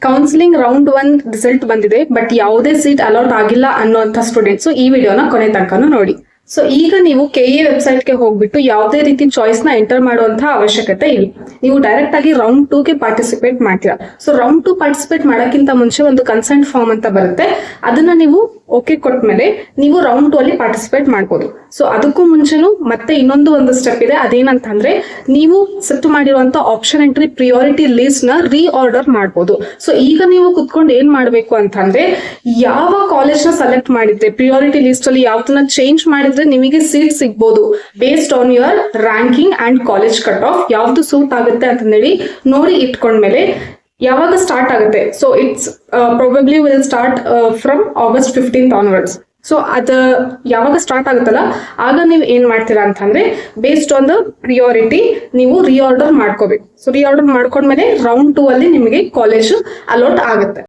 Counselling round 1 result ಬಂದಿದೆ, but ಯಾವುದೇ seat allot ಆಗಿಲ್ಲ ಅನ್ನುವಂಥ ಸ್ಟೂಡೆಂಟ್ಸ್ ಈ ವಿಡಿಯೋನ ಕೊನೆ ತನಕನೂ ನೋಡಿ. ಸೊ ಈಗ ನೀವು ಕೆಇಎ ವೆಬ್ಸೈಟ್ಗೆ ಹೋಗ್ಬಿಟ್ಟು ಯಾವುದೇ ರೀತಿ ಚಾಯ್ಸ್ ನ ಎಂಟರ್ ಮಾಡುವಂತಹ ಅವಶ್ಯಕತೆ ಇಲ್ಲ. ನೀವು ಡೈರೆಕ್ಟ್ ಆಗಿ ರೌಂಡ್ 2ಗೆ ಪಾರ್ಟಿಸಿಪೇಟ್ ಮಾಡ್ತೀರಾ. ಸೊ ರೌಂಡ್ 2 ಪಾರ್ಟಿಸಿಪೇಟ್ ಮಾಡೋಕ್ಕಿಂತ ಮುಂಚೆ ಒಂದು ಕನ್ಸೆಂಟ್ ಫಾರ್ಮ್ ಅಂತ ಬರುತ್ತೆ, ಅದನ್ನ ನೀವು ಓಕೆ ಕೊಟ್ಮೇಲೆ ನೀವು ರೌಂಡ್ 2 ಅಲ್ಲಿ ಪಾರ್ಟಿಸಿಪೇಟ್ ಮಾಡ್ಬೋದು. ಸೊ ಅದಕ್ಕೂ ಮುಂಚೆನೂ ಮತ್ತೆ ಇನ್ನೊಂದು ಸ್ಟೆಪ್ ಇದೆ, ಅದೇನಂತಂದ್ರೆ ನೀವು ಸೆಟ್ ಮಾಡಿರುವಂತ ಆಪ್ಷನ್ ಎಂಟ್ರಿ ಪ್ರಿಯಾರಿಟಿ ಲಿಸ್ಟ್ ನ ರೀಆರ್ಡರ್ ಮಾಡ್ಬೋದು. ಸೊ ಈಗ ನೀವು ಕುತ್ಕೊಂಡು ಏನ್ ಮಾಡ್ಬೇಕು ಅಂತಂದ್ರೆ, ಯಾವ ಕಾಲೇಜ್ ನ ಸೆಲೆಕ್ಟ್ ಮಾಡಿದ್ರೆ ಪ್ರಿಯಾರಿಟಿ ಲಿಸ್ಟ್ ಅಲ್ಲಿ ಯಾವ್ದನ್ನ ಚೇಂಜ್ ಮಾಡಿದ್ರೆ ನಿಮಗೆ ಸೀಟ್ ಸಿಗ್ಬೋದು based on your ranking and college cut off, ಯಾವ್ದು ಸೂಟ್ ಆಗುತ್ತೆ ಅಂತ ನೋಡಿ ಇಟ್ಕೊಂಡ್ಮೇಲೆ ಯಾವಾಗ ಸ್ಟಾರ್ಟ್ ಆಗುತ್ತೆ. So it's probably will start from August 15th onwards. So ಅದು ಯಾವಾಗ ಸ್ಟಾರ್ಟ್ ಆಗುತ್ತಲ್ಲ ಆಗ ನೀವು ಏನ್ ಮಾಡ್ತೀರಾ ಅಂತಂದ್ರೆ, ಬೇಸ್ಡ್ ಆನ್ ದ ಪ್ರಿಯಾರಿಟಿ ನೀವು ರೀಆರ್ಡರ್ ಮಾಡ್ಕೋಬೇಕು. ಸೊ ರೀಆರ್ಡರ್ ಮಾಡ್ಕೊಂಡ್ಮೇಲೆ ರೌಂಡ್ 2 ಅಲ್ಲಿ ನಿಮಗೆ ಕಾಲೇಜ್ ಅಲಾಟ್ ಆಗುತ್ತೆ.